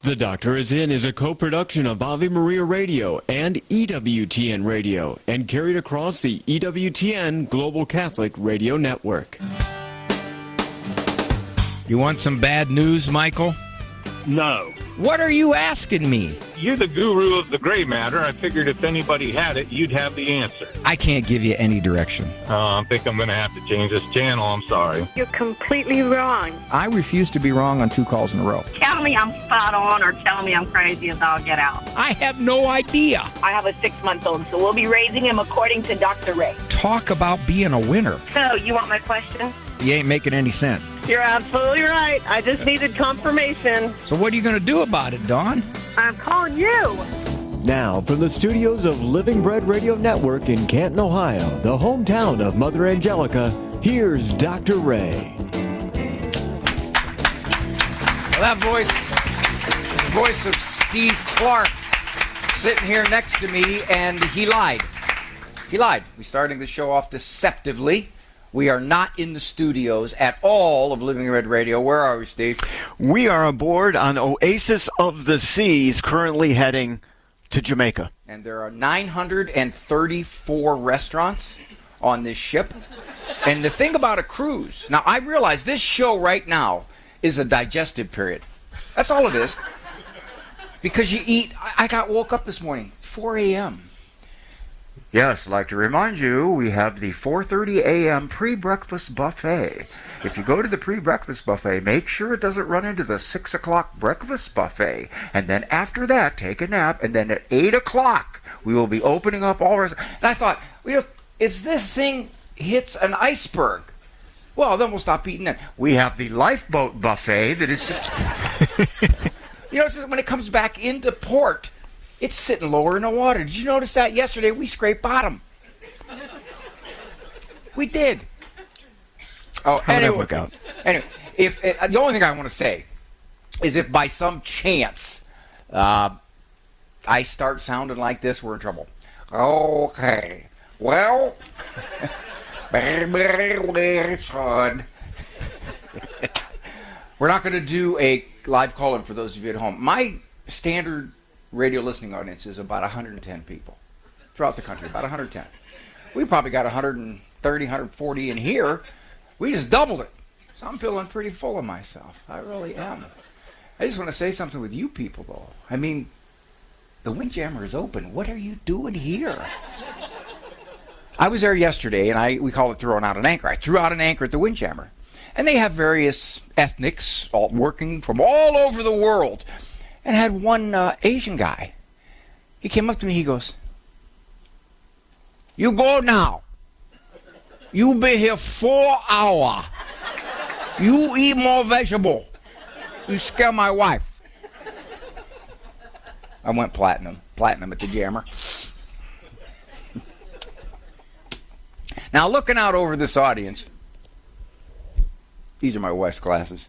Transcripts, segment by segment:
The Doctor Is In is a co-production of Ave Maria Radio and EWTN Radio and carried across the EWTN Global Catholic Radio Network. You want some bad news, Michael? No. What are you asking me? You're the guru of the gray matter. I figured if anybody had it, you'd have the answer. I can't give you any direction. I think I'm going to have to change this channel. I'm sorry. You're completely wrong. I refuse to be wrong on 2 calls in a row. Tell me I'm spot on or tell me I'm crazy as I'll get out. I have no idea. I have a 6-month-old, so we'll be raising him according to Dr. Ray. Talk about being a winner. So, you want my question? You ain't making any sense. You're absolutely right. I just needed confirmation. So what are you going to do about it, Dawn? I'm calling you. Now, from the studios of Living Bread Radio Network in Canton, Ohio, the hometown of Mother Angelica, here's Dr. Ray. Well, that voice is the voice of Steve Clark sitting here next to me, and he lied. He lied. We're starting the show off deceptively. We are not in the studios at all of Living Red Radio. Where are we, Steve? We are aboard on Oasis of the Seas, currently heading to Jamaica. And there are 934 restaurants on this ship. And the thing about a cruise, now I realize this show right now is a digestive period. That's all it is. Because you eat, woke up this morning, 4 a.m. Yes, I'd like to remind you, we have the 4:30 a.m. pre-breakfast buffet. If you go to the pre-breakfast buffet, make sure it doesn't run into the 6 o'clock breakfast buffet. And then after that, take a nap. And then at 8 o'clock, we will be opening up all our... And I thought, it's this thing hits an iceberg. Well, then we'll stop eating it. We have the lifeboat buffet that is... when it comes back into port... It's sitting lower in the water. Did you notice that yesterday? We scraped bottom. We did. Oh, anyway. Anyway, if the only thing I want to say is if by some chance I start sounding like this, we're in trouble. Okay. Well, we're not going to do a live call-in for those of you at home. My standard radio listening audience is about 110 people throughout the country, about 110. We probably got 130, 140 in here. We just doubled it. So I'm feeling pretty full of myself. I really am. I just want to say something with you people, though. I mean, the Windjammer is open. What are you doing here? I was there yesterday, and we call it throwing out an anchor. I threw out an anchor at the Windjammer. And they have various ethnics all working from all over the world. And had one Asian guy. He came up to me, he goes, "You go now. You be here 4 hours. You eat more vegetable. You scare my wife." I went platinum at the Jammer. Now, looking out over this audience, these are my wife's glasses.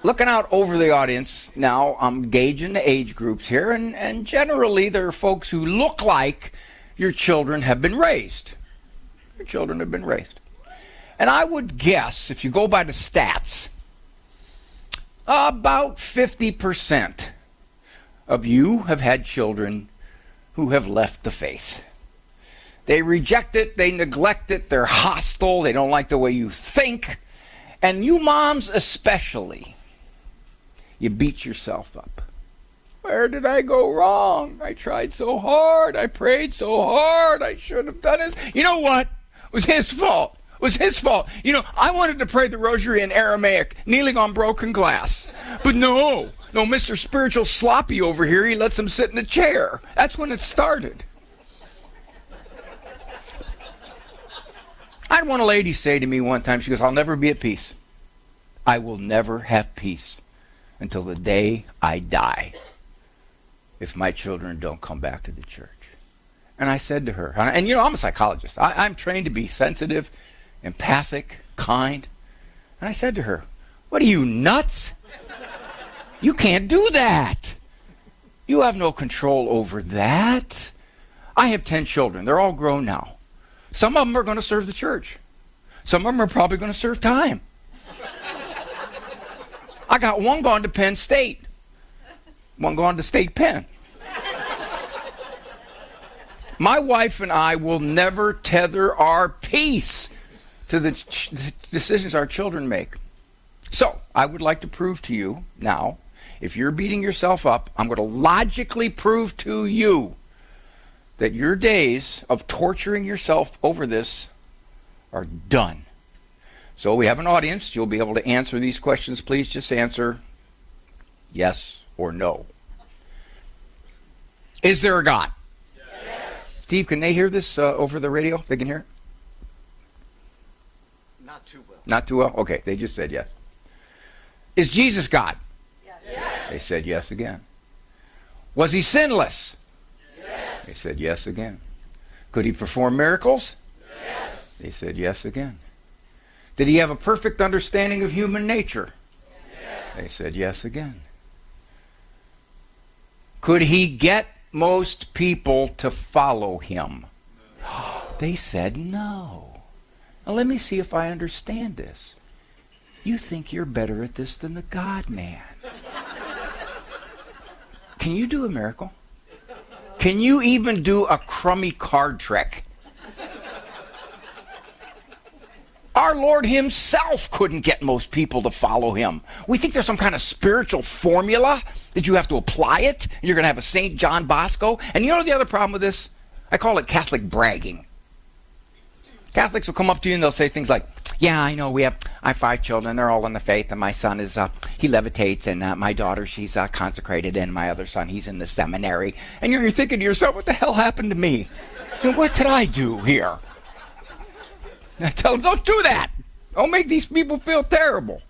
Looking out over the audience, now I'm gauging the age groups here, and generally there are folks who look like your children have been raised. Your children have been raised. And I would guess, if you go by the stats, about 50% of you have had children who have left the faith. They reject it, they neglect it, they're hostile, they don't like the way you think. And you moms especially, you beat yourself up. Where did I go wrong? I tried so hard. I prayed so hard. I should have done this. You know what? It was his fault. It was his fault. I wanted to pray the rosary in Aramaic, kneeling on broken glass. But no, Mr. Spiritual Sloppy over here, he lets him sit in a chair. That's when it started. I had one lady say to me one time, she goes, "I'll never be at peace. I will never have peace until the day I die if my children don't come back to the church." And I said to her, and I'm a psychologist. I'm trained to be sensitive, empathic, kind. And I said to her, "What are you, nuts? You can't do that. You have no control over that. I have 10 children. They're all grown now. Some of them are going to serve the church. Some of them are probably going to serve time. I got one going to Penn State. One going to state pen. My wife and I will never tether our peace to the decisions our children make. So, I would like to prove to you now, if you're beating yourself up, I'm going to logically prove to you that your days of torturing yourself over this are done. So we have an audience. You'll be able to answer these questions. Please just answer yes or no. Is there a God? Yes. Steve, can they hear this over the radio? They can hear it? Not too well. Not too well? Okay, they just said yes. Is Jesus God? Yes. They said yes again. Was he sinless? Yes. They said yes again. Could he perform miracles? Yes. They said yes again. Did he have a perfect understanding of human nature? Yes. They said yes again. Could he get most people to follow him? No. They said no. Now let me see if I understand this. You think you're better at this than the God-man. Can you do a miracle? Can you even do a crummy card trick? Our Lord himself couldn't get most people to follow him. We think there's some kind of spiritual formula that you have to apply it, and you're going to have a St. John Bosco. And you know the other problem with this? I call it Catholic bragging. Catholics will come up to you and they'll say things like, yeah, I know, I have 5 children, they're all in the faith, and my son is, he levitates, and my daughter, she's consecrated, and my other son, he's in the seminary. And you're thinking to yourself, what the hell happened to me? And what did I do here? And I tell them, don't do that. Don't make these people feel terrible.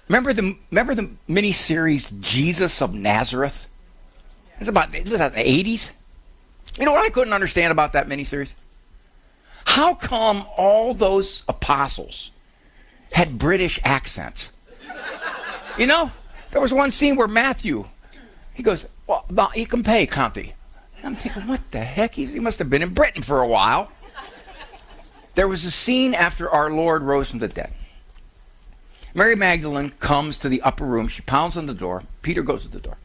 Remember the mini-series Jesus of Nazareth? It was in the 80s. You know what I couldn't understand about that mini-series? How come all those apostles had British accents? You know, there was one scene where Matthew, he goes, well, you can pay, Conti. And I'm thinking, what the heck? He must have been in Britain for a while. There was a scene after our Lord rose from the dead. Mary Magdalene comes to the upper room. She pounds on the door. Peter goes to the door.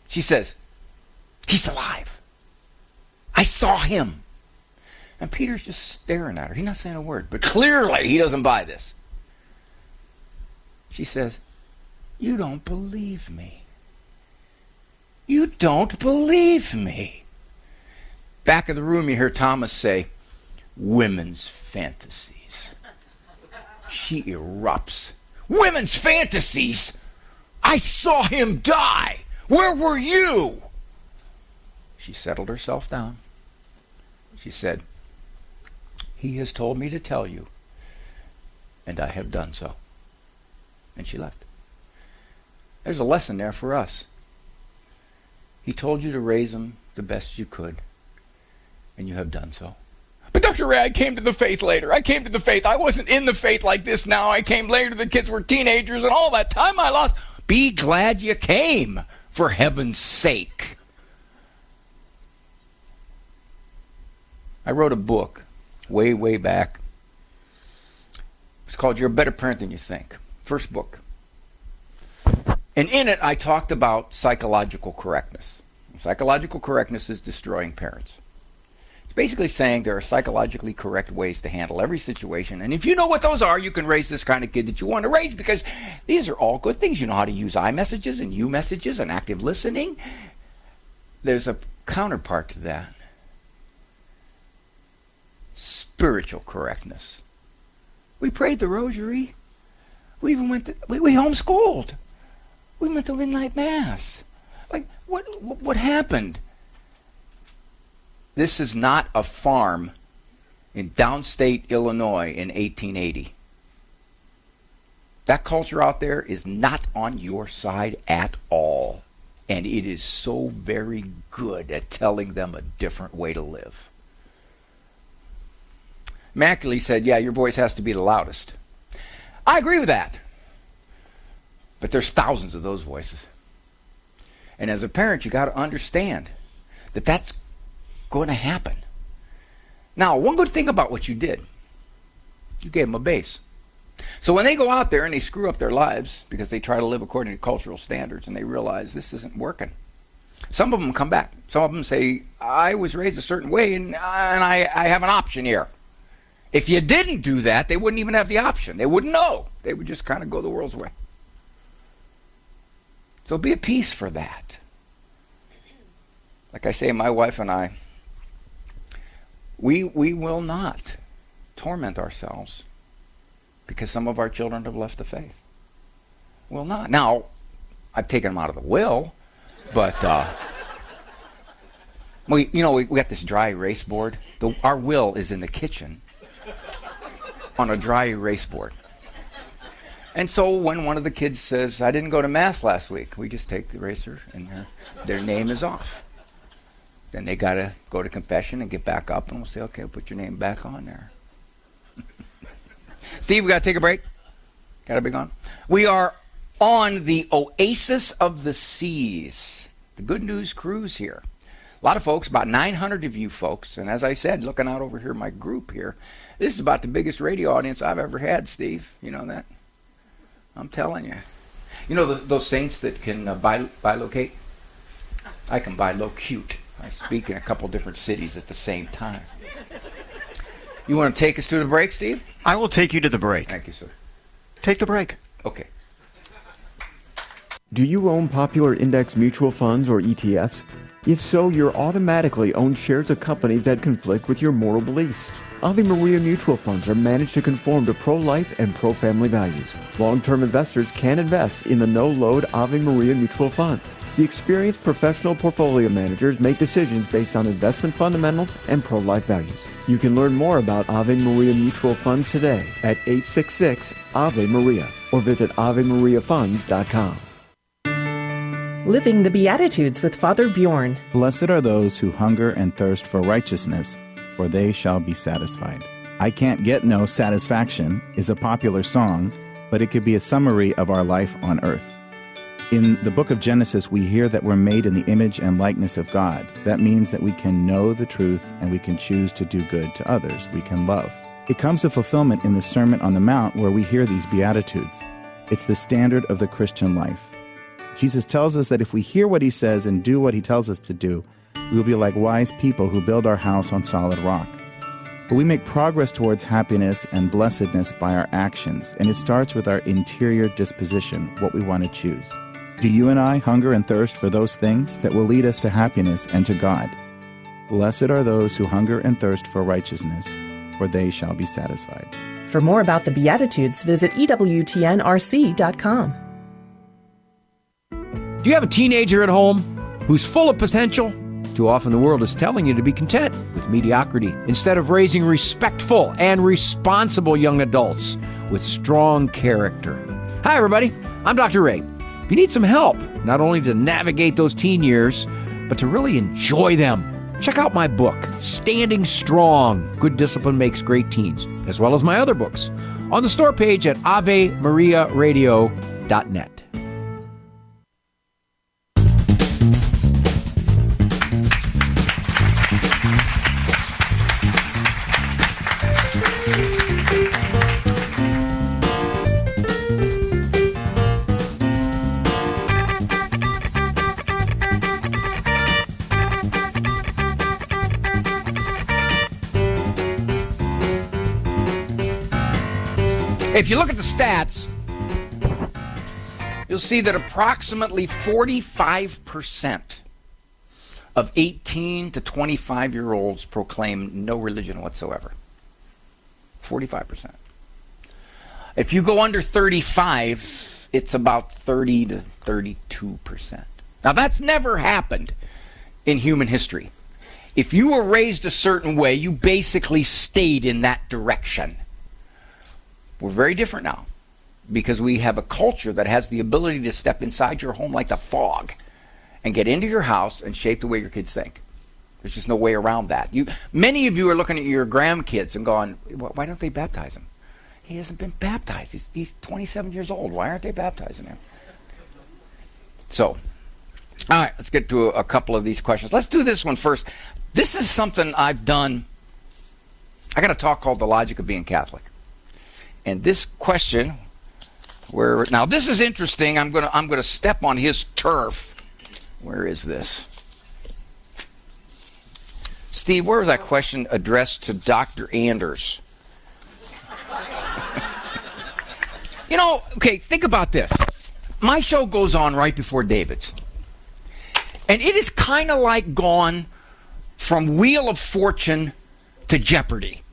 She says, he's alive. I saw him. And Peter's just staring at her. He's not saying a word, but clearly he doesn't buy this. She says, you don't believe me. You don't believe me. Back of the room, you hear Thomas say, women's fantasies. She erupts. Women's fantasies? I saw him die. Where were you? She settled herself down. She said, he has told me to tell you, and I have done so. And she left. There's a lesson there for us. He told you to raise them the best you could, and you have done so. But Dr. Ray, I came to the faith later. I came to the faith. I wasn't in the faith like this now. I came later. The kids were teenagers, and all that time I lost. Be glad you came, for heaven's sake. I wrote a book way back. It's called You're a Better Parent Than You Think. First book. And in it, I talked about psychological correctness. Psychological correctness is destroying parents. It's basically saying there are psychologically correct ways to handle every situation. And if you know what those are, you can raise this kind of kid that you want to raise, because these are all good things. You know how to use iMessages and U-messages and active listening. There's a counterpart to that. Spiritual correctness. We prayed the rosary. We even went to, we homeschooled. We went to midnight mass. Like, what happened? This is not a farm in downstate Illinois in 1880. That culture out there is not on your side at all. And it is so very good at telling them a different way to live. Macaulay said, yeah, your voice has to be the loudest. I agree with that. But there's thousands of those voices. And as a parent, you got to understand that that's going to happen. Now, one good thing about what you did, you gave them a base. So when they go out there and they screw up their lives because they try to live according to cultural standards and they realize this isn't working, some of them come back. Some of them say, I was raised a certain way and I have an option here. If you didn't do that, they wouldn't even have the option. They wouldn't know. They would just kind of go the world's way. So be at peace for that. Like I say, my wife and I, we will not torment ourselves because some of our children have left the faith. Will not. Now, I've taken them out of the will, but we got this dry erase board. Our will is in the kitchen on a dry erase board. And so when one of the kids says, I didn't go to Mass last week, we just take the eraser and their name is off. Then they got to go to confession and get back up, and we'll say, okay, put your name back on there. Steve, we got to take a break. Got to be gone. We are on the Oasis of the Seas, the Good News Cruise here. A lot of folks, about 900 of you folks, and as I said, looking out over here, my group here, this is about the biggest radio audience I've ever had, Steve. You know that? I'm telling you. You know those saints that can bilocate? I can bilocute. I speak in a couple different cities at the same time. You want to take us to the break, Steve? I will take you to the break. Thank you, sir. Take the break. Okay. Do you own popular index mutual funds or ETFs? If so, you're automatically own shares of companies that conflict with your moral beliefs. Ave Maria mutual funds are managed to conform to pro-life and pro-family values. Long-term investors can invest in the no-load Ave Maria mutual funds. The experienced professional portfolio managers make decisions based on investment fundamentals and pro-life values. You can learn more about Ave Maria mutual funds today at 866 Ave Maria or visit AveMariaFunds.com. Living the Beatitudes with Father Bjorn. Blessed are those who hunger and thirst for righteousness, for they shall be satisfied. I Can't Get No Satisfaction is a popular song, but it could be a summary of our life on earth. In the book of Genesis, we hear that we're made in the image and likeness of God. That means that we can know the truth and we can choose to do good to others. We can love. It comes to fulfillment in the Sermon on the Mount where we hear these Beatitudes. It's the standard of the Christian life. Jesus tells us that if we hear what he says and do what he tells us to do, we will be like wise people who build our house on solid rock. But we make progress towards happiness and blessedness by our actions, and it starts with our interior disposition, what we want to choose. Do you and I hunger and thirst for those things that will lead us to happiness and to God? Blessed are those who hunger and thirst for righteousness, for they shall be satisfied. For more about the Beatitudes, visit EWTNRC.com. Do you have a teenager at home who's full of potential? Too often the world is telling you to be content with mediocrity instead of raising respectful and responsible young adults with strong character. Hi, everybody. I'm Dr. Ray. If you need some help, not only to navigate those teen years, but to really enjoy them, check out my book, Standing Strong, Good Discipline Makes Great Teens, as well as my other books, on the store page at AveMariaRadio.net. If you look at the stats, you'll see that approximately 45% of 18 to 25-year-olds proclaim no religion whatsoever. 45%. If you go under 35, it's about 30 to 32%. Now, that's never happened in human history. If you were raised a certain way, you basically stayed in that direction. We're very different now because we have a culture that has the ability to step inside your home like the fog and get into your house and shape the way your kids think. There's just no way around that. Many of you are looking at your grandkids and going, why don't they baptize him? He hasn't been baptized. He's 27 years old. Why aren't they baptizing him? So, all right, let's get to a couple of these questions. Let's do this one first. This is something I've done. I got a talk called The Logic of Being Catholic. And this question, now this is interesting. I'm gonna step on his turf. Where is this? Steve, where was that question addressed to Dr. Anders? Okay, think about this. My show goes on right before David's. And it is kind of like gone from Wheel of Fortune to Jeopardy.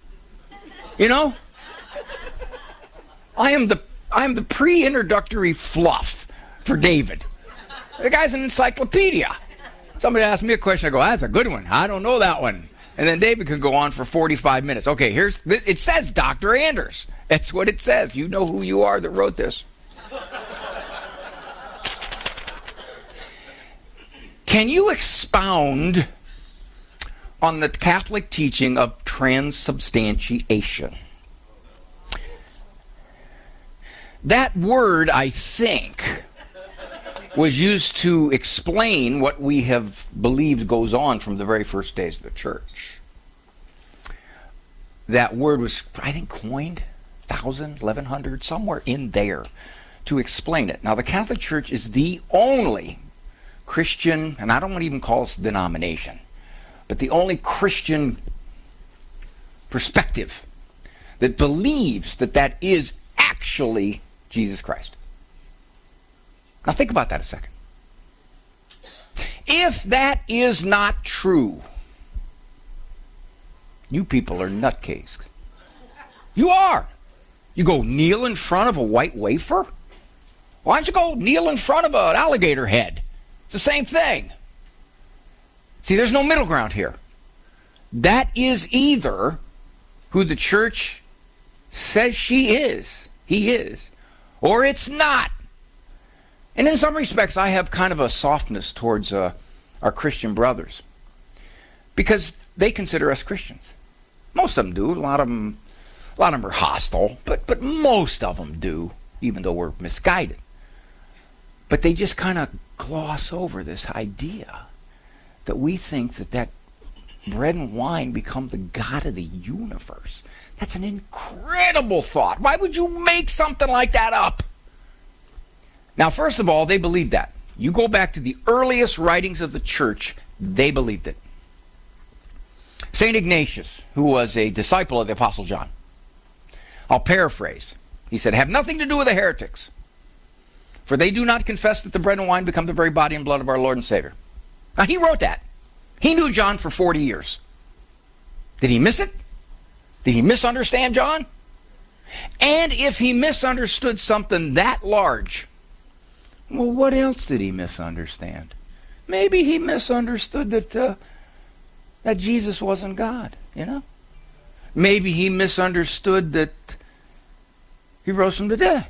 I am the pre-introductory fluff for David. The guy's an encyclopedia. Somebody asks me a question, I go, that's a good one. I don't know that one. And then David can go on for 45 minutes. Okay, it says Dr. Anders. That's what it says. You know who you are that wrote this. Can you expound on the Catholic teaching of transubstantiation? That word, I think, was used to explain what we have believed goes on from the very first days of the church. That word was, I think, coined 1,000, 1,100, somewhere in there to explain it. Now, the Catholic Church is the only Christian, and I don't want to even call this a denomination, but the only Christian perspective that believes that is actually Jesus Christ. Now think about that a second. If that is not true, you people are nutcased. You are. You go kneel in front of a white wafer? Why don't you go kneel in front of an alligator head? It's the same thing. See, there's no middle ground here. That is either who the church says he is, or it's not. And in some respects, I have kind of a softness towards our Christian brothers because they consider us Christians. Most of them do. A lot of them are hostile, but most of them do, even though we're misguided. But they just kind of gloss over this idea that we think that bread and wine become the God of the universe. That's an incredible thought. Why would you make something like that up? Now, first of all, they believed that. You go back to the earliest writings of the church, they believed it. St. Ignatius, who was a disciple of the Apostle John, I'll paraphrase. He said, have nothing to do with the heretics, for they do not confess that the bread and wine become the very body and blood of our Lord and Savior. Now, he wrote that. He knew John for 40 years. Did he miss it? Did he misunderstand John? And if he misunderstood something that large, well, what else did he misunderstand? Maybe he misunderstood that Jesus wasn't God, Maybe he misunderstood that he rose from the dead.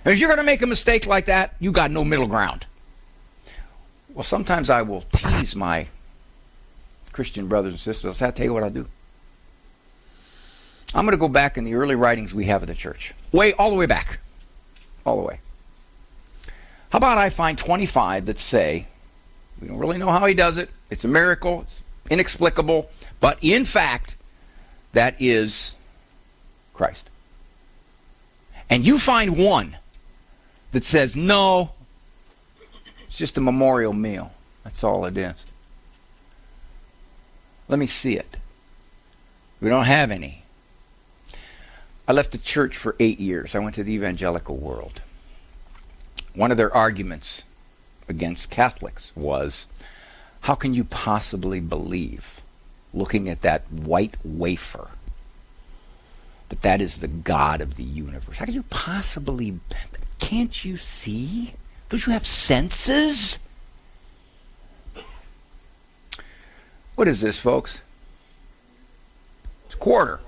And if you're going to make a mistake like that, you got no middle ground. Well, sometimes I will tease my Christian brothers and sisters. I'll tell you what I'll do. I'm going to go back in the early writings we have of the church. All the way back. All the way. How about I find 25 that say, we don't really know how he does it. It's a miracle. It's inexplicable. But in fact, that is Christ. And you find one that says, no, it's just a memorial meal. That's all it is. Let me see it. We don't have any. I left the church for 8 years. I went to the evangelical world. One of their arguments against Catholics was, how can you possibly believe, looking at that white wafer, that is the God of the universe? How can you possibly, can't you see? Don't you have senses? What is this, folks? It's a quarter.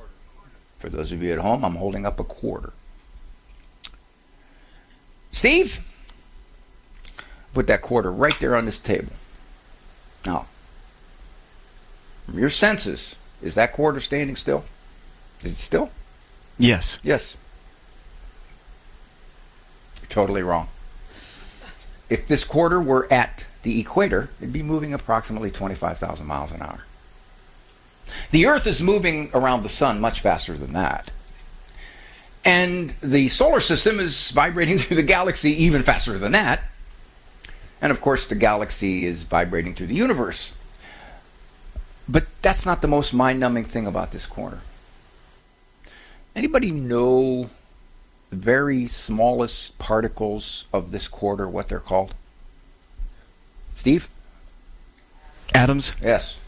For those of you at home, I'm holding up a quarter. Steve, put that quarter right there on this table. Now, from your senses, is that quarter standing still? Is it still? Yes. Yes. You're totally wrong. If this quarter were at the equator, it'd be moving approximately 25,000 miles an hour. The Earth is moving around the sun much faster than that. And the solar system is vibrating through the galaxy even faster than that. And of course, the galaxy is vibrating through the universe. But that's not the most mind-numbing thing about this corner. Anybody know the very smallest particles of this quarter, what they're called? Steve? Atoms? Yes.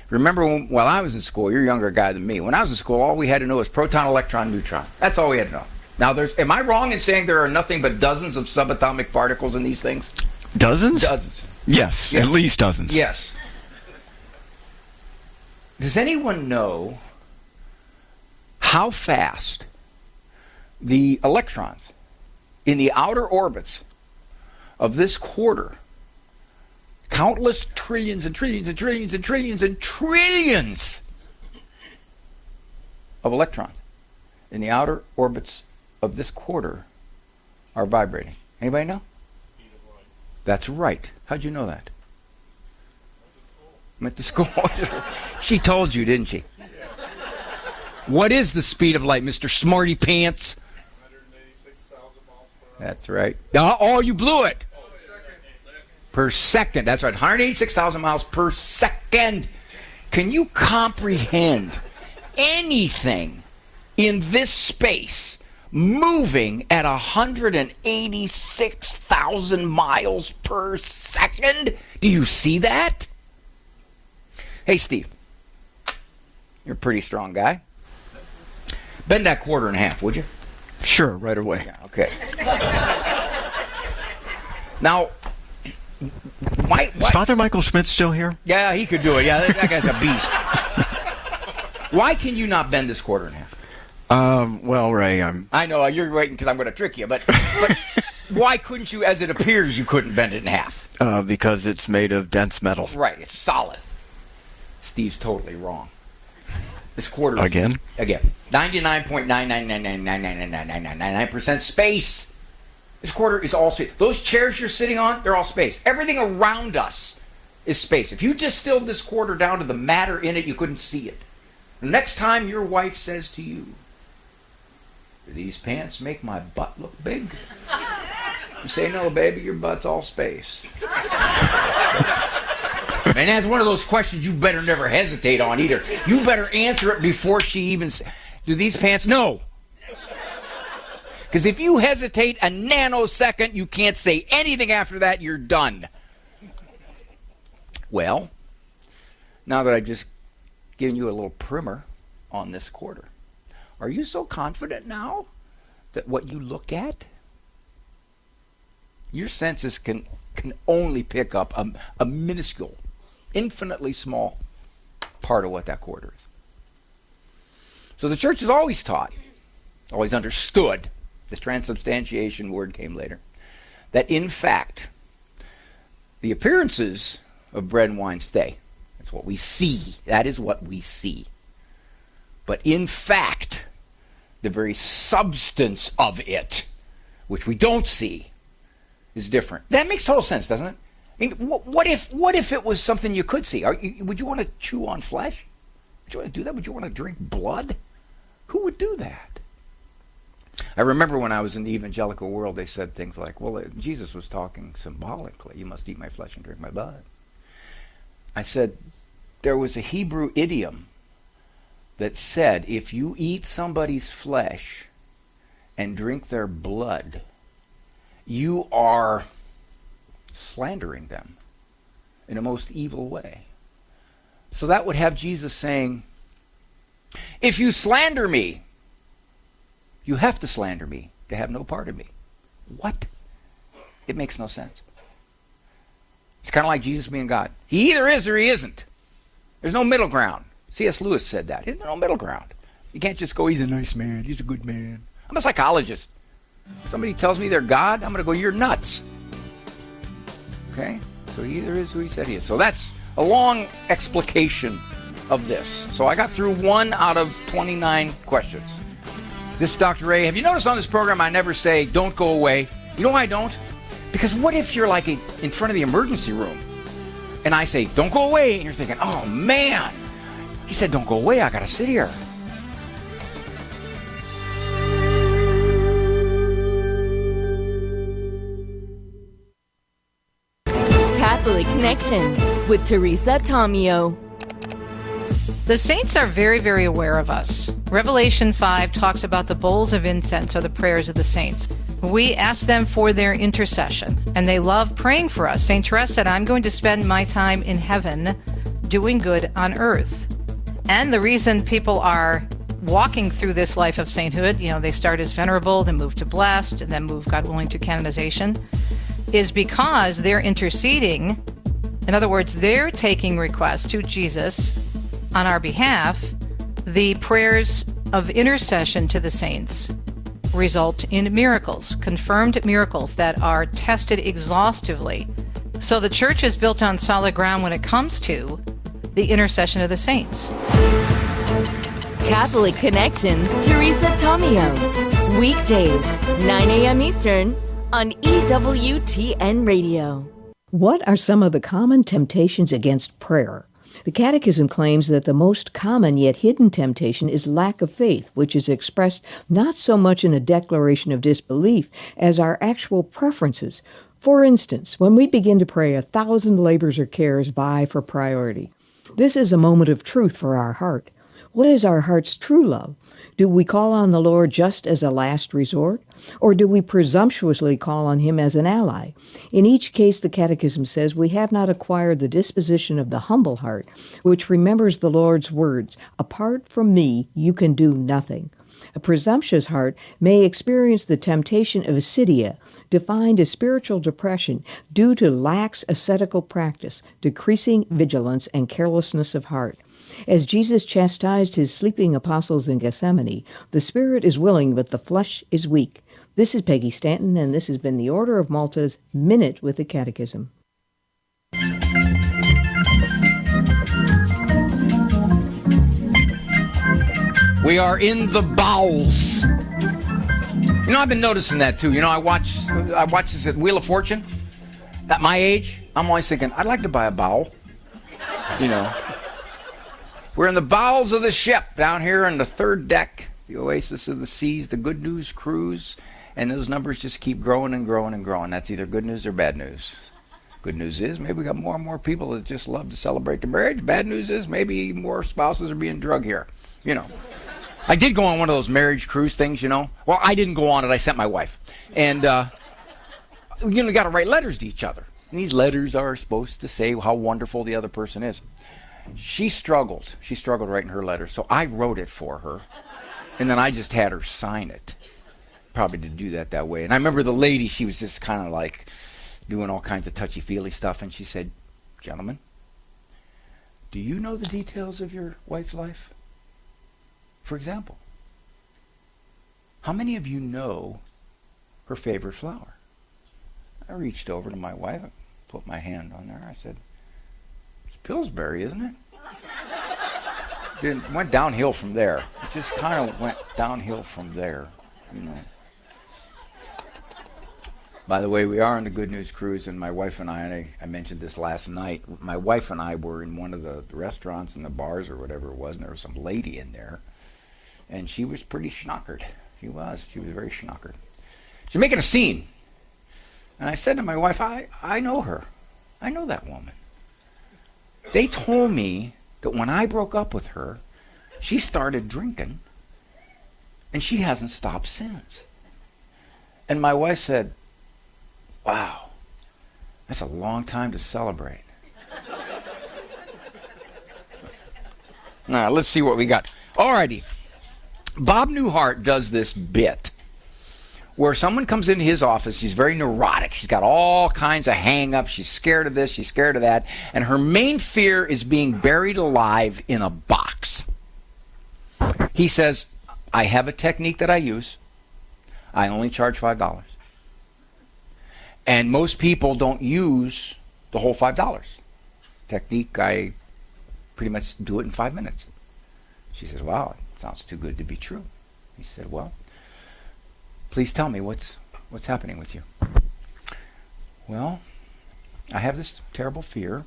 Remember while I was in school, you're a younger guy than me. When I was in school, all we had to know was proton, electron, neutron. That's all we had to know. Now, am I wrong in saying there are nothing but dozens of subatomic particles in these things? Dozens? Dozens. Yes, at least dozens. Yes. Does anyone know how fast the electrons in the outer orbits of this quarter, countless trillions and trillions and trillions and trillions and trillions of electrons in the outer orbits of this quarter are vibrating? Anybody know? That's right. How'd you know that? Went to school. She told you, didn't she? What is the speed of light, Mr. Smarty Pants? 186,000 miles per hour. That's right. Oh, you blew it. Per second. That's right. 186,000 miles per second. Can you comprehend anything in this space moving at 186,000 miles per second? Do you see that? Hey, Steve, you're a pretty strong guy. Bend that quarter in half, would you? Sure, right away. Yeah, okay. Now, why? Is Father Michael Schmidt still here? Yeah, he could do it. Yeah, that guy's a beast. Why can you not bend this quarter in half? Well, Ray, I know, you're waiting because I'm going to trick you, but why couldn't you, as it appears, you couldn't bend it in half? Because it's made of dense metal. Right, it's solid. Steve's totally wrong. This quarter Again? 99.999999999% space. This quarter is all space. Those chairs you're sitting on, they're all space. Everything around us is space. If you distilled this quarter down to the matter in it, you couldn't see it. The next time your wife says to you, "Do these pants make my butt look big?" You say, "No, baby, your butt's all space." And that's one of those questions you better never hesitate on either. You better answer it before she even says, "Do these pants?" No. Because if you hesitate a nanosecond, you can't say anything after that, you're done. Well, now that I've just given you a little primer on this quarter, are you so confident now that what you look at, your senses can only pick up a minuscule, infinitely small part of what that quarter is? So the church has always taught, always understood, this transubstantiation word came later, that in fact, the appearances of bread and wine stay. That's what we see. That is what we see. But in fact, the very substance of it, which we don't see, is different. That makes total sense, doesn't it? I mean, what if it was something you could see? Would you want to chew on flesh? Would you want to do that? Would you want to drink blood? Who would do that? I remember when I was in the evangelical world, they said things like, well, Jesus was talking symbolically. You must eat my flesh and drink my blood. I said, there was a Hebrew idiom that said, if you eat somebody's flesh and drink their blood, you are slandering them in a most evil way. So that would have Jesus saying, if you slander me, you have to slander me to have no part of me. What? It makes no sense. It's kind of like Jesus being God. He either is or he isn't. There's no middle ground. C.S. Lewis said that. There's no middle ground. You can't just go, he's a nice man, he's a good man. I'm a psychologist. If somebody tells me they're God, I'm going to go, you're nuts. Okay? So he either is who he said he is. So that's a long explication of this. So I got through 1 out of 29 questions. This is Dr. Ray. Have you noticed on this program I never say, don't go away? You know why I don't? Because what if you're like in front of the emergency room and I say, don't go away, and you're thinking, oh man, he said don't go away, I got to sit here. Catholic Connection with Teresa Tomeo. The saints are very, very aware of us. Revelation 5 talks about the bowls of incense or the prayers of the saints. We ask them for their intercession, and they love praying for us. St. Therese said, I'm going to spend my time in heaven doing good on earth. And the reason people are walking through this life of sainthood, they start as venerable, then move to blessed, and then move, God willing, to canonization, is because they're interceding. In other words, they're taking requests to Jesus on our behalf. The prayers of intercession to the saints result in miracles, confirmed miracles that are tested exhaustively. So the church is built on solid ground when it comes to the intercession of the saints. Catholic Connections, Teresa Tomeo. Weekdays, 9 a.m. Eastern on EWTN Radio. What are some of the common temptations against prayer? The Catechism claims that the most common yet hidden temptation is lack of faith, which is expressed not so much in a declaration of disbelief as our actual preferences. For instance, when we begin to pray, 1,000 labors or cares vie for priority. This is a moment of truth for our heart. What is our heart's true love? Do we call on the Lord just as a last resort? Or do we presumptuously call on him as an ally? In each case, the Catechism says we have not acquired the disposition of the humble heart, which remembers the Lord's words, apart from me, you can do nothing. A presumptuous heart may experience the temptation of acedia, defined as spiritual depression due to lax ascetical practice, decreasing vigilance, and carelessness of heart. As Jesus chastised his sleeping apostles in Gethsemane, the spirit is willing, but the flesh is weak. This is Peggy Stanton, and this has been the Order of Malta's Minute with the Catechism. We are in the bowels. I've been noticing that too. I watch this at Wheel of Fortune. At my age, I'm always thinking, I'd like to buy a bowel. We're in the bowels of the ship down here on the third deck, the Oasis of the Seas, the Good News cruise, and those numbers just keep growing and growing and growing. That's either good news or bad news. Good news is maybe we got more and more people that just love to celebrate the marriage. Bad news is maybe more spouses are being drugged here. I did go on one of those marriage cruise things, Well, I didn't go on it. I sent my wife. And, got to write letters to each other. And these letters are supposed to say how wonderful the other person is. She struggled. She struggled writing her letter. So I wrote it for her. And then I just had her sign it. Probably to do that way. And I remember the lady, she was just kind of like doing all kinds of touchy-feely stuff. And she said, gentlemen, do you know the details of your wife's life? For example, how many of you know her favorite flower? I reached over to my wife, I put my hand on there. I said, it's Pillsbury, isn't it? It went downhill from there. It just kind of went downhill from there, By the way, we are on the Good News cruise, and my wife and I mentioned this last night, my wife and I were in one of the restaurants and the bars or whatever it was, and there was some lady in there. And she was pretty schnockered. She was very schnockered. She's making a scene. And I said to my wife, I know her. I know that woman. They told me that when I broke up with her, she started drinking, and she hasn't stopped since. And my wife said, wow, that's a long time to celebrate. Now, let's see what we got. Alrighty. Bob Newhart does this bit where someone comes into his office. She's very neurotic. She's got all kinds of hang-ups. She's scared of this. She's scared of that. And her main fear is being buried alive in a box. He says, I have a technique that I use. I only charge $5. And most people don't use the whole $5. Technique, I pretty much do it in 5 minutes. She says, wow, it sounds too good to be true. He said, well, please tell me what's happening with you. Well, I have this terrible fear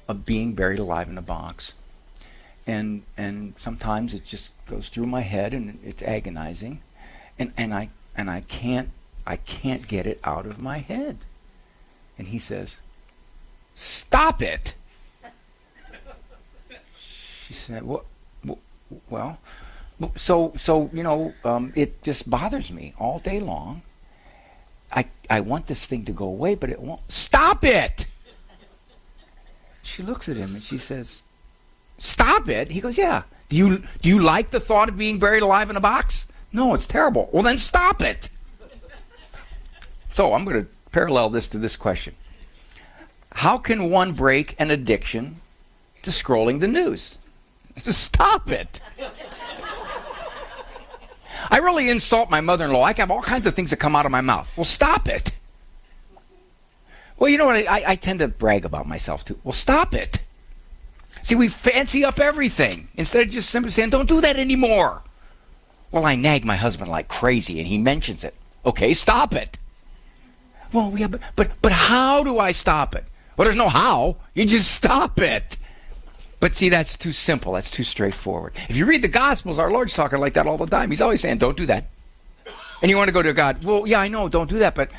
of being buried alive in a box. And sometimes it just goes through my head and it's agonizing. And I can't get it out of my head. And he says, stop it. She said, well, so it just bothers me all day long. I want this thing to go away, but it won't. Stop it! She looks at him and she says, stop it? He goes, yeah. Do you like the thought of being buried alive in a box? No, it's terrible. Well, then stop it. So I'm going to parallel this to this question. How can one break an addiction to scrolling the news? Stop it. I really insult my mother-in-law. I have all kinds of things that come out of my mouth. Well, stop it. Well, you know what? I tend to brag about myself, too. Well, stop it. See, we fancy up everything instead of just simply saying, don't do that anymore. Well, I nag my husband like crazy, and he mentions it. Okay, stop it. Well, yeah, but how do I stop it? Well, there's no how. You just stop it. But see, that's too simple. That's too straightforward. If you read the Gospels, our Lord's talking like that all the time. He's always saying, don't do that. And you want to go to God, well, yeah, I know, don't do that, but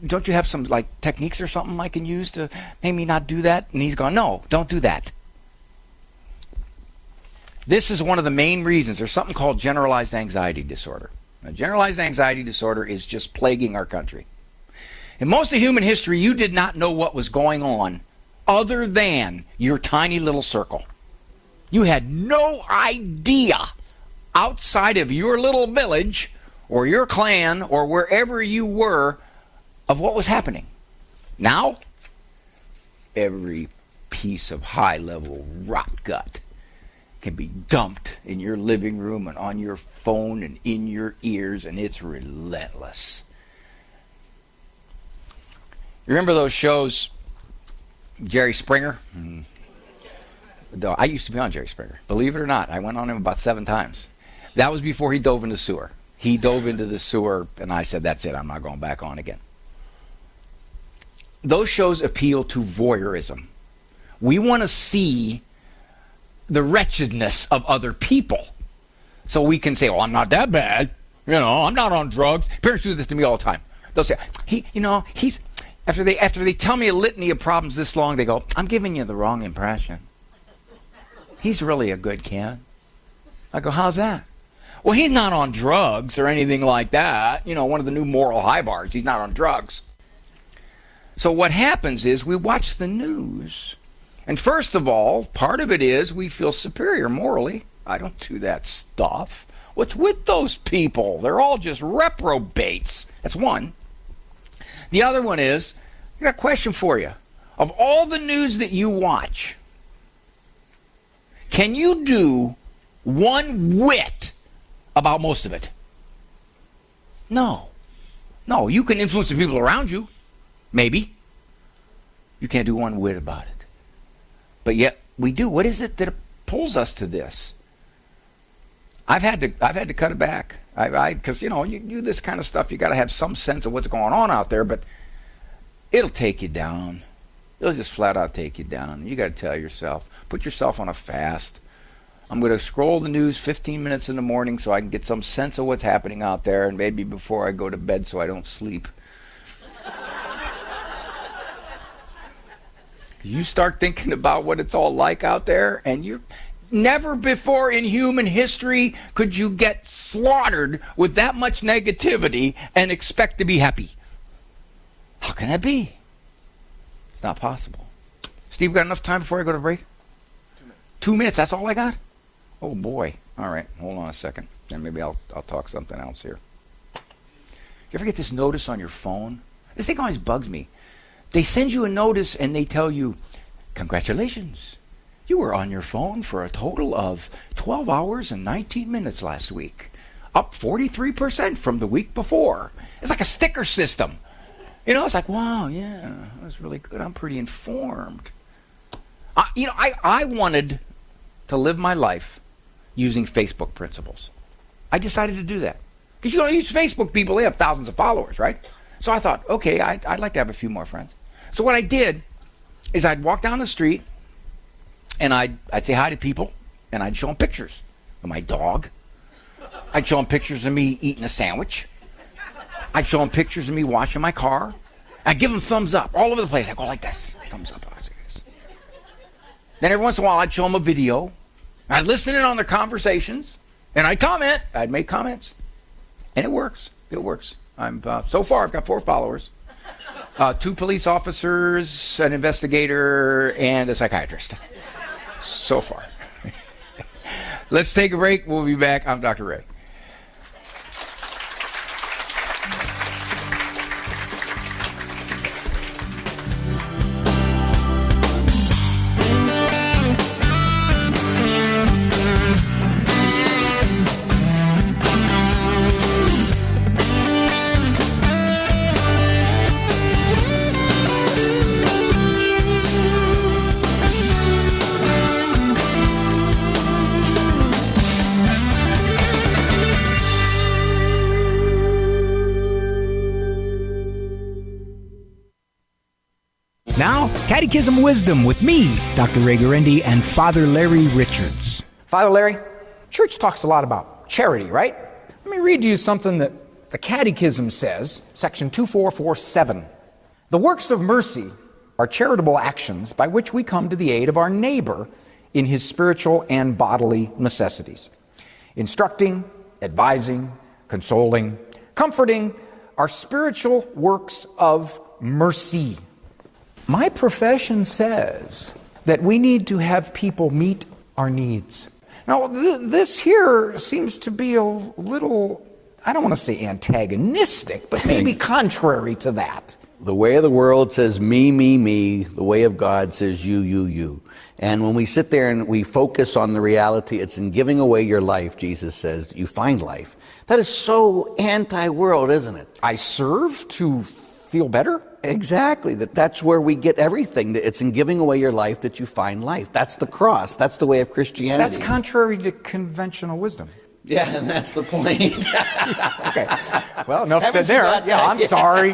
don't you have some like techniques or something I can use to make me not do that? And he's gone, no, don't do that. This is one of the main reasons. There's something called generalized anxiety disorder. Now, generalized anxiety disorder is just plaguing our country. In most of human history, you did not know what was going on other than your tiny little circle. You had no idea outside of your little village or your clan or wherever you were of what was happening. Now, every piece of high-level rot gut can be dumped in your living room and on your phone and in your ears, and it's relentless. You remember those shows, Jerry Springer? I used to be on Jerry Springer. Believe it or not, I went on him about 7 times. That was before he dove into the sewer. He dove into the sewer, and I said, that's it, I'm not going back on again. Those shows appeal to voyeurism. We want to see the wretchedness of other people. So we can say, oh, I'm not that bad. I'm not on drugs. Parents do this to me all the time. They'll say, he's... After they tell me a litany of problems this long, they go, I'm giving you the wrong impression. He's really a good kid. I go, how's that? Well, he's not on drugs or anything like that. One of the new moral high bars. He's not on drugs. So what happens is we watch the news. And first of all, part of it is we feel superior morally. I don't do that stuff. What's with those people? They're all just reprobates. That's one. The other one is, I got a question for you. Of all the news that you watch, can you do one whit about most of it? No. No, you can influence the people around you. Maybe. You can't do one whit about it. But yet we do. What is it that pulls us to this? I've had to cut it back. Because you do this kind of stuff, you got to have some sense of what's going on out there, but it'll take you down. It'll just flat out take you down. You got to tell yourself, put yourself on a fast. I'm going to scroll the news 15 minutes in the morning so I can get some sense of what's happening out there, and maybe before I go to bed so I don't sleep. You start thinking about what it's all like out there, and you're... Never before in human history could you get slaughtered with that much negativity and expect to be happy. How can that be? It's not possible. Steve, got enough time before I go to break? 2 minutes. 2 minutes, that's all I got? Oh, boy. All right, hold on a second. And maybe I'll talk something else here. You ever get this notice on your phone? This thing always bugs me. They send you a notice and they tell you, congratulations. You were on your phone for a total of 12 hours and 19 minutes last week. Up 43% from the week before. It's like a sticker system. It's like, wow, yeah, that was really good. I'm pretty informed. I wanted to live my life using Facebook principles. I decided to do that. Because use Facebook people, they have thousands of followers, right? So I thought, okay, I'd like to have a few more friends. So what I did is I'd walk down the street, and I'd say hi to people, and I'd show them pictures of my dog. I'd show them pictures of me eating a sandwich. I'd show them pictures of me washing my car. I'd give them thumbs up all over the place. I'd go like this, thumbs up, like this. Then every once in a while I'd show them a video. I'd listen in on their conversations, and I'd comment. I'd make comments. And it works. It works. So far I've got 4 followers. 2 police officers, an investigator, and a psychiatrist. So far. Let's take a break. We'll be back. I'm Dr. Ray. Now, Catechism Wisdom with me, Dr. Ray Guarendi, and Father Larry Richards. Father Larry, church talks a lot about charity, right? Let me read to you something that the Catechism says, section 2447. The works of mercy are charitable actions by which we come to the aid of our neighbor in his spiritual and bodily necessities. Instructing, advising, consoling, comforting are spiritual works of mercy. My profession says that we need to have people meet our needs. Now, this here seems to be a little, I don't want to say antagonistic, but maybe contrary to that. The way of the world says me, me, me. The way of God says you, you, you. And when we sit there and we focus on the reality, it's in giving away your life, Jesus says, you find life. That is so anti-world, isn't it? I serve to feel better? Exactly. That's where we get everything. It's in giving away your life that you find life. That's the cross. That's the way of Christianity. That's contrary to conventional wisdom. Yeah, and that's the point. Okay. Well, enough said there. Yeah, I'm sorry.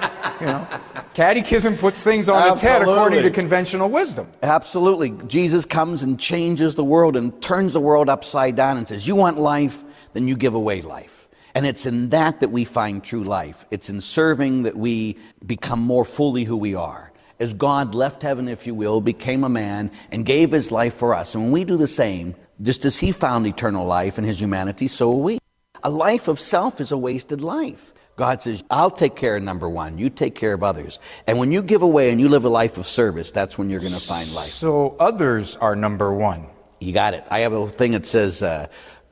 Catechism puts things on its head according to conventional wisdom. Absolutely. Jesus comes and changes the world and turns the world upside down and says, you want life, then you give away life. And it's in that we find true life. It's in serving that we become more fully who we are. As God left heaven, if you will, became a man and gave his life for us. And when we do the same, just as he found eternal life in his humanity, so will we. A life of self is a wasted life. God says, I'll take care of number one. You take care of others. And when you give away and you live a life of service, that's when you're going to find life. So others are number one. You got it. I have a thing that says,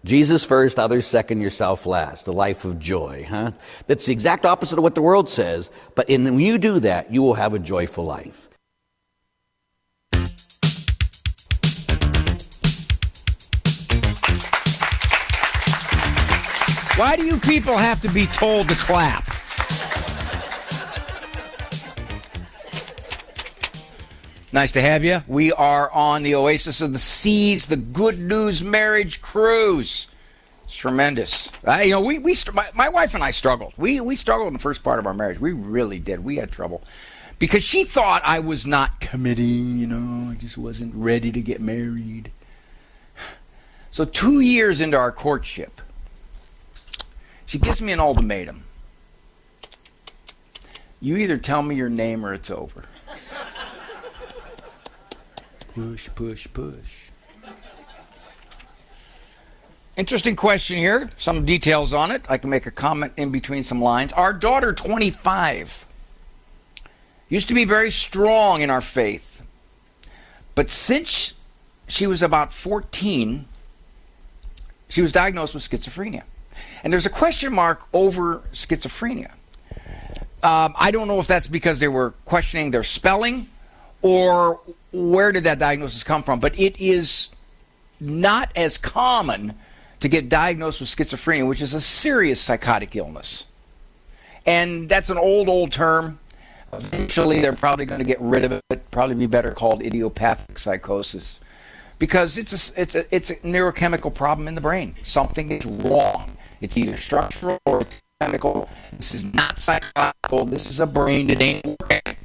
Jesus first, others second, yourself last. The life of joy, huh? That's the exact opposite of what the world says. But when you do that, you will have a joyful life. Why do you people have to be told to clap? Nice to have you. We are on the Oasis of the Seas, the Good News Marriage Cruise. It's tremendous. My wife and I struggled. We struggled in the first part of our marriage. We really did. We had trouble. Because she thought I was not committing, I just wasn't ready to get married. So 2 years into our courtship, she gives me an ultimatum. You either tell me your name or it's over. Push, push, push. Interesting question here. Some details on it. I can make a comment in between some lines. Our daughter, 25, used to be very strong in our faith. But since she was about 14, she was diagnosed with schizophrenia. And there's a question mark over schizophrenia. I don't know if that's because they were questioning their spelling or where did that diagnosis come from. But it is not as common to get diagnosed with schizophrenia, which is a serious psychotic illness. And that's an old term. Eventually, they're probably going to get rid of it. Probably be better called idiopathic psychosis. Because it's a neurochemical problem in the brain. Something is wrong. It's either structural or chemical. This is not psychological. This is a brain that ain't working.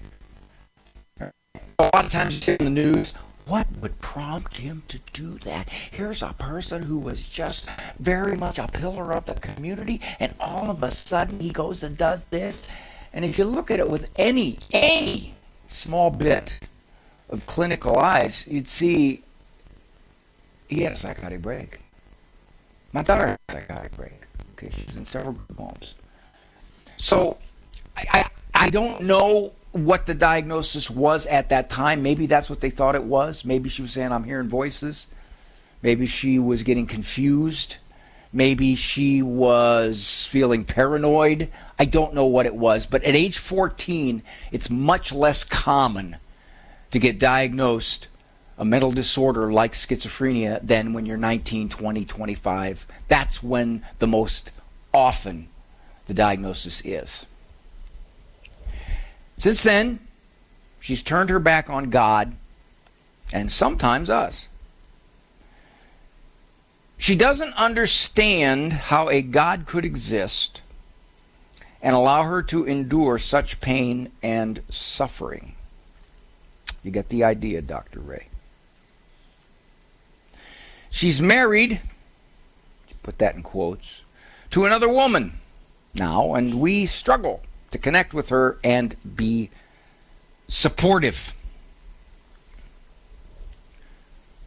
A lot of times you see in the news, what would prompt him to do that? Here's a person who was just very much a pillar of the community, and all of a sudden he goes and does this. And if you look at it with any small bit of clinical eyes, you'd see he had a psychotic break. My daughter had a psychotic break. Okay, she was in several group homes. So I don't know what the diagnosis was at that time. Maybe that's what they thought it was. Maybe she was saying, I'm hearing voices. Maybe she was getting confused. Maybe she was feeling paranoid. I don't know what it was. But at age 14, it's much less common to get diagnosed a mental disorder like schizophrenia than when you're 19, 20, 25. That's when the most often the diagnosis is. Since then, she's turned her back on God and sometimes us. She doesn't understand how a God could exist and allow her to endure such pain and suffering. You get the idea, Dr. Ray. She's married, put that in quotes, to another woman now, and we struggle to connect with her and be supportive.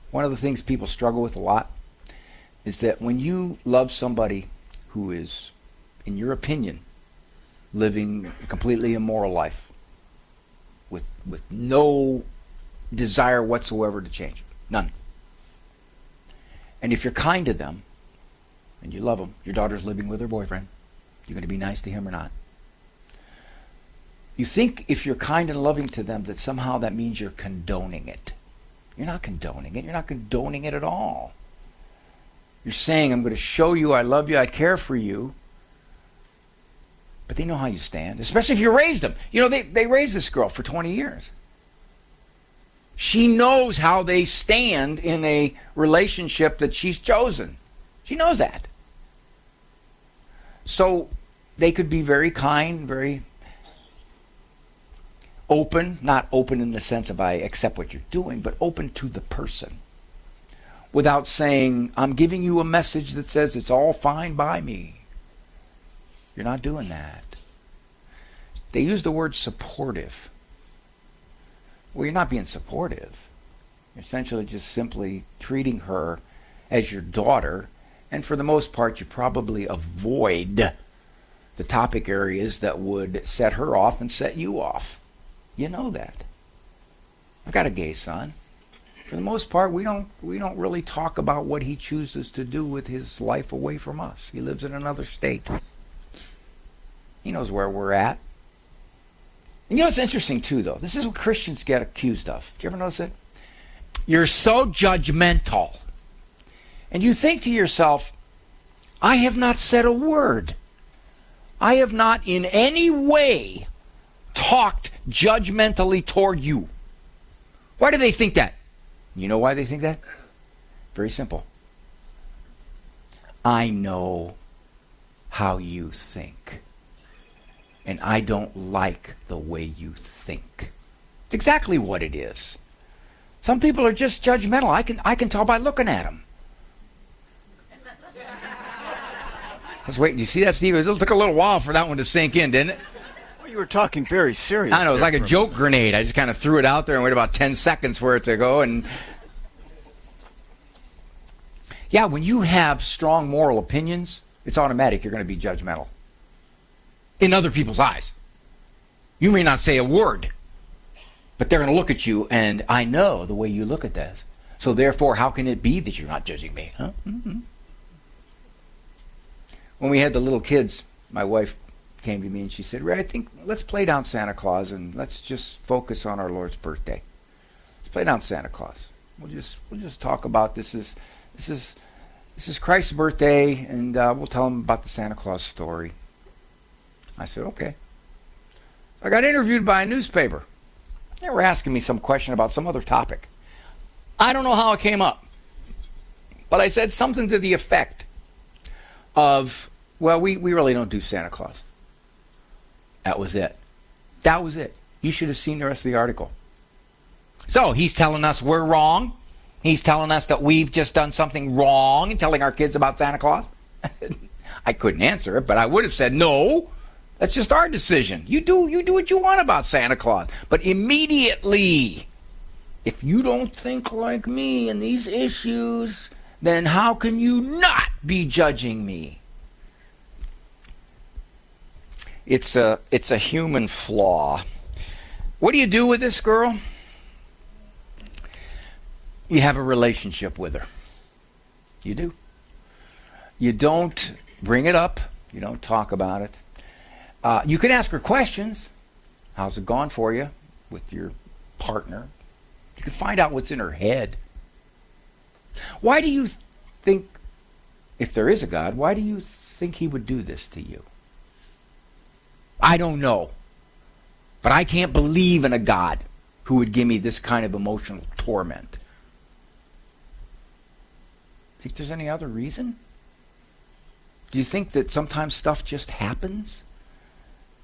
One of the things people struggle with a lot is that when you love somebody who is, in your opinion, living a completely immoral life with no desire whatsoever to change, none. And if you're kind to them and you love them, your daughter's living with her boyfriend, you're going to be nice to him or not. You think if you're kind and loving to them that somehow that means you're condoning it. You're not condoning it. You're not condoning it at all. You're saying, I'm going to show you I love you, I care for you. But they know how you stand, especially if you raised them. You know, they raised this girl for 20 years. She knows how they stand in a relationship that she's chosen. She knows that. So they could be very kind, very open, not open in the sense of I accept what you're doing, but open to the person. Without saying, I'm giving you a message that says it's all fine by me. You're not doing that. They use the word supportive. Well, you're not being supportive. You're essentially just simply treating her as your daughter, and for the most part, you probably avoid the topic areas that would set her off and set you off. You know that. I've got a gay son. For the most part, we don't really talk about what he chooses to do with his life away from us. He lives in another state. He knows where we're at. And you know what's interesting too, though? This is what Christians get accused of. Do you ever notice it? You're so judgmental. And you think to yourself, I have not said a word. I have not in any way talked judgmentally toward you. Why do they think that? You know why they think that? Very simple. I know how you think. And I don't like the way you think. It's exactly what it is. Some people are just judgmental. I can tell by looking at them. I was waiting. You see that, Steve? It took a little while for that one to sink in, didn't it? Well, you were talking very serious. I know. It was like a joke grenade. I just kind of threw it out there and waited about 10 seconds for it to go. And yeah, when you have strong moral opinions, it's automatic you're going to be judgmental. In other people's eyes. You may not say a word, but they're going to look at you, and I know the way you look at this. So therefore, how can it be that you're not judging me? Huh? Mm-hmm. When we had the little kids, my wife came to me and she said, Ray, I think let's play down Santa Claus and let's just focus on our Lord's birthday. Let's play down Santa Claus. We'll just talk about this is Christ's birthday, and we'll tell him about the Santa Claus story. I said, okay. I got interviewed by a newspaper. They were asking me some question about some other topic. I don't know how it came up, but I said something to the effect of, well, we really don't do Santa Claus. That was it. That was it. You should have seen the rest of the article. So he's telling us we're wrong. He's telling us that we've just done something wrong and telling our kids about Santa Claus. I couldn't answer it, but I would have said, no, that's just our decision. You do what you want about Santa Claus. But immediately If you don't think like me in these issues, then how can you not be judging me? It's a human flaw. What do you do with this girl? You have a relationship with her. You do. You don't bring it up. You don't talk about it. You can ask her questions. How's it gone for you with your partner? You can find out what's in her head. Why do you think, if there is a God, why do you think he would do this to you? I don't know. But I can't believe in a God who would give me this kind of emotional torment. Think there's any other reason? Do you think that sometimes stuff just happens?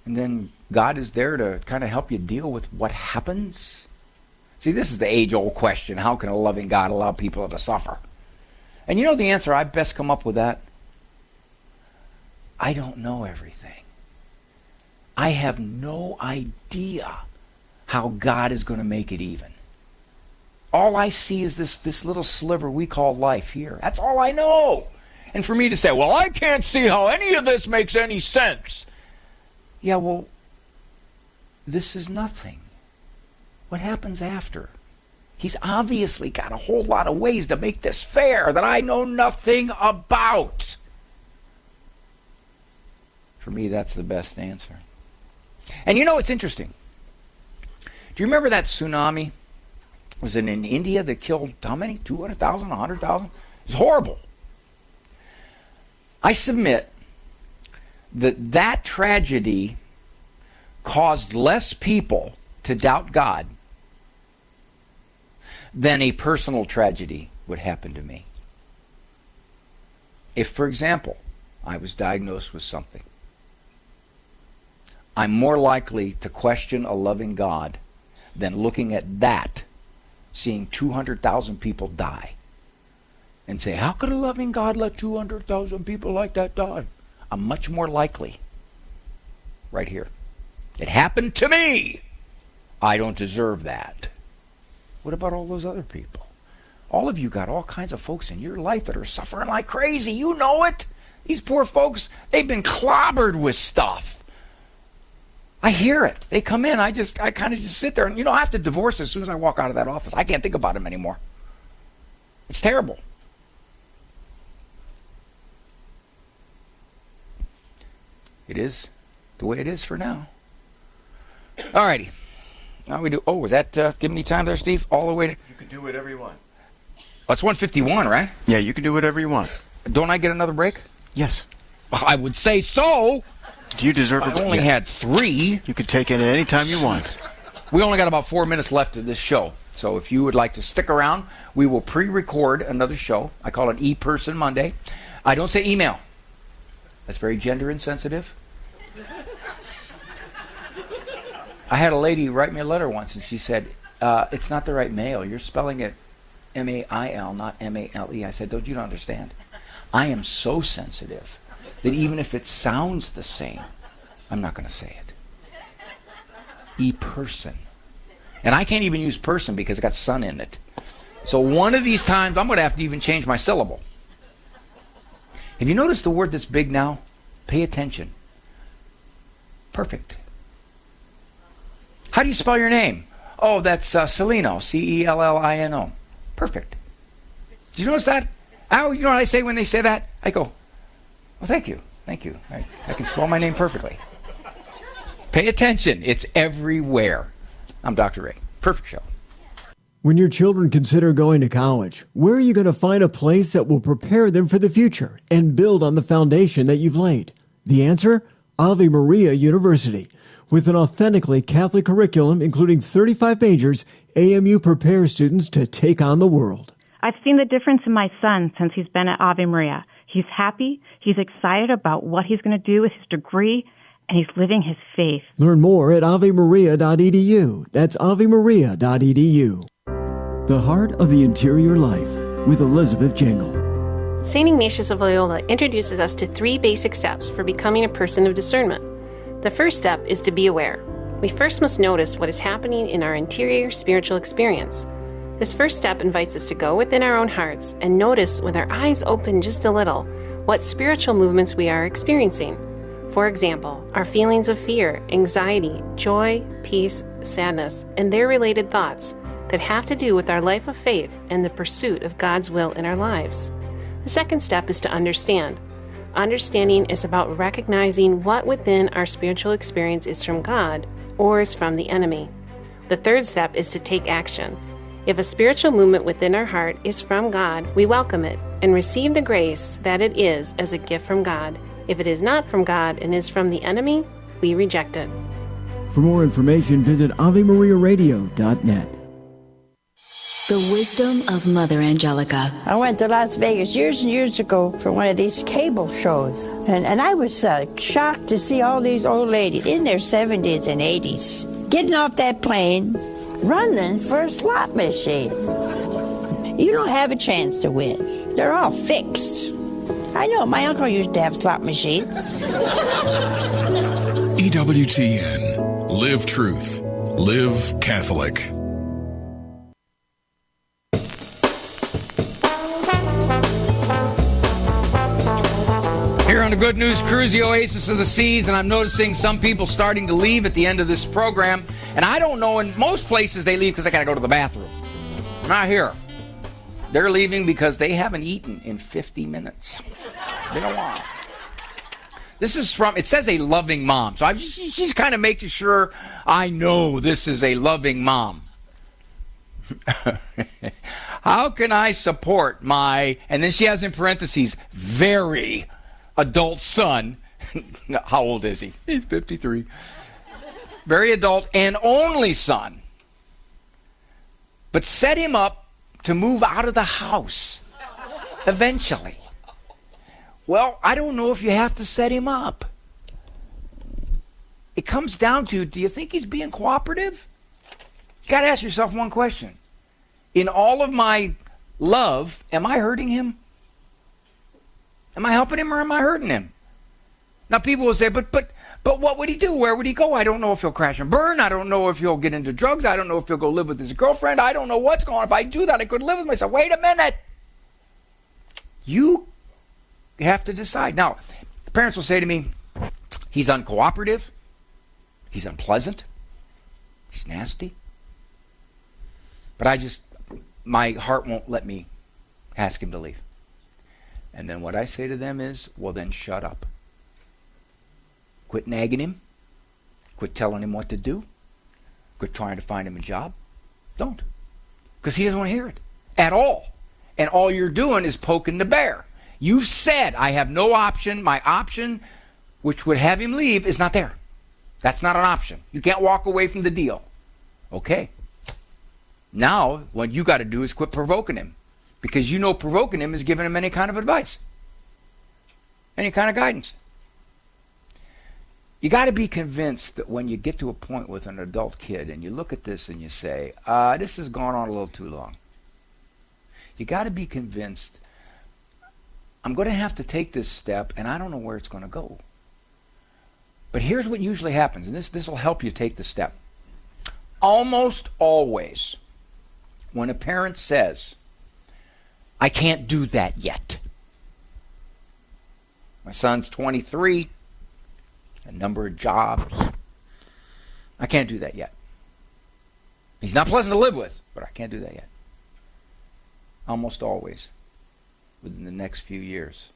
And then God is there to kind of help you deal with what happens? See, this is the age-old question. How can a loving God allow people to suffer? And you know the answer? I best come up with that. I don't know everything. I have no idea how God is going to make it even. All I see is this little sliver we call life here. That's all I know. And for me to say, well, I can't see how any of this makes any sense. Yeah, well, this is nothing. What happens after? He's obviously got a whole lot of ways to make this fair that I know nothing about. For me, that's the best answer. And you know, it's interesting. Do you remember that tsunami? Was it in India that killed how many? 200,000, 100,000? It's horrible. I submit that tragedy caused less people to doubt God than a personal tragedy would happen to me. If, for example, I was diagnosed with something, I'm more likely to question a loving God than looking at that, seeing 200,000 people die, and say, how could a loving God let 200,000 people like that die? I'm much more likely right here. It happened to me. I don't deserve that. What about all those other people? All of you got all kinds of folks in your life that are suffering like crazy. You know it. These poor folks, they've been clobbered with stuff. I hear it. They come in. I kind of just sit there. And, I have to divorce as soon as I walk out of that office. I can't think about them anymore. It's terrible. It is the way it is for now. All righty. Now we do. Oh, was that giving me time there, Steve? All the way to. You can do whatever you want. That's 1:51, right? Yeah, you can do whatever you want. Don't I get another break? Yes. I would say so. Do you deserve a break? I only had 3. You can take it at any time you want. We only got about 4 minutes left of this show. So if you would like to stick around, we will pre-record another show. I call it E-Person Monday. I don't say email. That's very gender insensitive. I had a lady write me a letter once, and she said, it's not the right mail. You're spelling it M-A-I-L, not M-A-L-E. I said, don't you understand? I am so sensitive that even if it sounds the same, I'm not going to say it. E-person. And I can't even use person because it's got son in it. So one of these times, I'm going to have to even change my syllable. Have you noticed the word that's big now? Pay attention. Perfect. How do you spell your name? Oh, that's Celino, C-E-L-L-I-N-O. Perfect. Do you notice that? You know what I say when they say that? I go, well, thank you. Thank you. I can spell my name perfectly. Pay attention. It's everywhere. I'm Dr. Ray. Perfect show. When your children consider going to college, where are you going to find a place that will prepare them for the future and build on the foundation that you've laid? The answer? Ave Maria University. With an authentically Catholic curriculum, including 35 majors, AMU prepares students to take on the world. I've seen the difference in my son since he's been at Ave Maria. He's happy, he's excited about what he's going to do with his degree, and he's living his faith. Learn more at avemaria.edu. That's avemaria.edu. The Heart of the Interior Life with Elizabeth Jingle. St. Ignatius of Loyola introduces us to 3 basic steps for becoming a person of discernment. The first step is to be aware. We first must notice what is happening in our interior spiritual experience. This first step invites us to go within our own hearts and notice, with our eyes open just a little, what spiritual movements we are experiencing. For example, our feelings of fear, anxiety, joy, peace, sadness, and their related thoughts that have to do with our life of faith and the pursuit of God's will in our lives. The second step is to understand. Understanding is about recognizing what within our spiritual experience is from God or is from the enemy. The third step is to take action. If a spiritual movement within our heart is from God, we welcome it and receive the grace that it is as a gift from God. If it is not from God and is from the enemy, we reject it. For more information, visit AveMariaRadio.net. The wisdom of Mother Angelica. I went to Las Vegas years and years ago for one of these cable shows. And I was shocked to see all these old ladies in their 70s and 80s getting off that plane, running for a slot machine. You don't have a chance to win. They're all fixed. I know, my uncle used to have slot machines. EWTN. Live truth. Live Catholic. Here on the Good News Cruise, the Oasis of the Seas, and I'm noticing some people starting to leave at the end of this program. And I don't know, in most places they leave because they got to go to the bathroom. Not here. They're leaving because they haven't eaten in 50 minutes. They don't want. This is from, it says a loving mom. So she's kind of making sure I know this is a loving mom. How can I support my, and then she has in parentheses, very adult son. How old is he? He's 53. Very adult and only son. But set him up to move out of the house eventually. Well, I don't know if you have to set him up. It comes down to, do you think he's being cooperative? You got to ask yourself one question. In all of my love, am I hurting him? Am I helping him or am I hurting him? Now people will say, but what would he do? Where would he go? I don't know if he'll crash and burn. I don't know if he'll get into drugs. I don't know if he'll go live with his girlfriend. I don't know what's going on. If I do that, I could live with myself. Wait a minute. You have to decide. Now, the parents will say to me, he's uncooperative. He's unpleasant. He's nasty. But my heart won't let me ask him to leave. And then what I say to them is, well, then shut up. Quit nagging him. Quit telling him what to do. Quit trying to find him a job. Don't. Because he doesn't want to hear it at all. And all you're doing is poking the bear. You've said, I have no option. My option, which would have him leave, is not there. That's not an option. You can't walk away from the deal. Okay. Now, what you got to do is quit provoking him. Because you know provoking him is giving him any kind of advice. Any kind of guidance. You got to be convinced that when you get to a point with an adult kid and you look at this and you say, this has gone on a little too long. You got to be convinced, I'm going to have to take this step and I don't know where it's going to go. But here's what usually happens, and this will help you take the step. Almost always, when a parent says, I can't do that yet. My son's 23, a number of jobs. I can't do that yet. He's not pleasant to live with, but I can't do that yet. Almost always, within the next few years,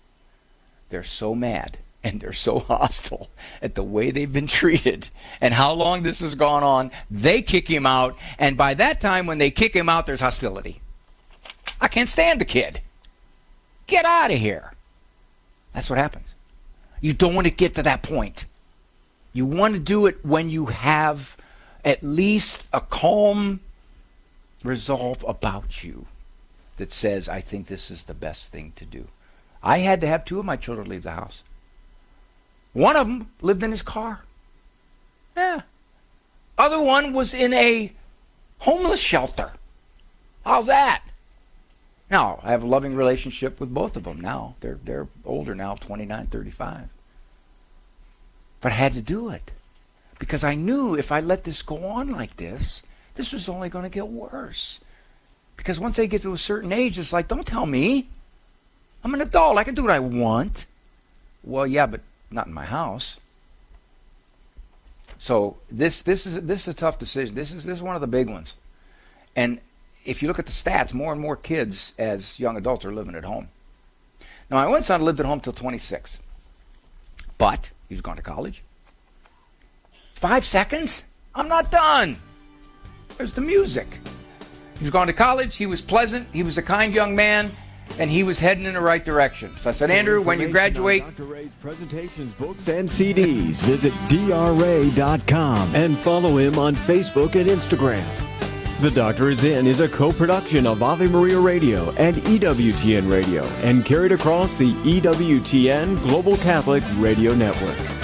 they're so mad and they're so hostile at the way they've been treated and how long this has gone on, they kick him out, and by that time when they kick him out, there's hostility. I can't stand the kid. Get out of here. That's what happens. You don't want to get to that point. You want to do it when you have at least a calm resolve about you that says, I think this is the best thing to do. I had to have 2 of my children leave the house. One of them lived in his car. Yeah. Other one was in a homeless shelter. How's that? Now, I have a loving relationship with both of them now. They're older now, 29, 35. But I had to do it. Because I knew if I let this go on like this, this was only going to get worse. Because once they get to a certain age, it's like, don't tell me. I'm an adult. I can do what I want. Well, yeah, but not in my house. So this is a tough decision. This is one of the big ones. And if you look at the stats, more and more kids as young adults are living at home. Now, my one son lived at home till 26. But he was going to college. 5 seconds? I'm not done. There's the music. He was going to college. He was pleasant. He was a kind young man. And he was heading in the right direction. So I said, Andrew, when you graduate... Dr. Ray's presentations, books, and CDs, visit drray.com and follow him on Facebook and Instagram. The Doctor Is In is a co-production of Ave Maria Radio and EWTN Radio and carried across the EWTN Global Catholic Radio Network.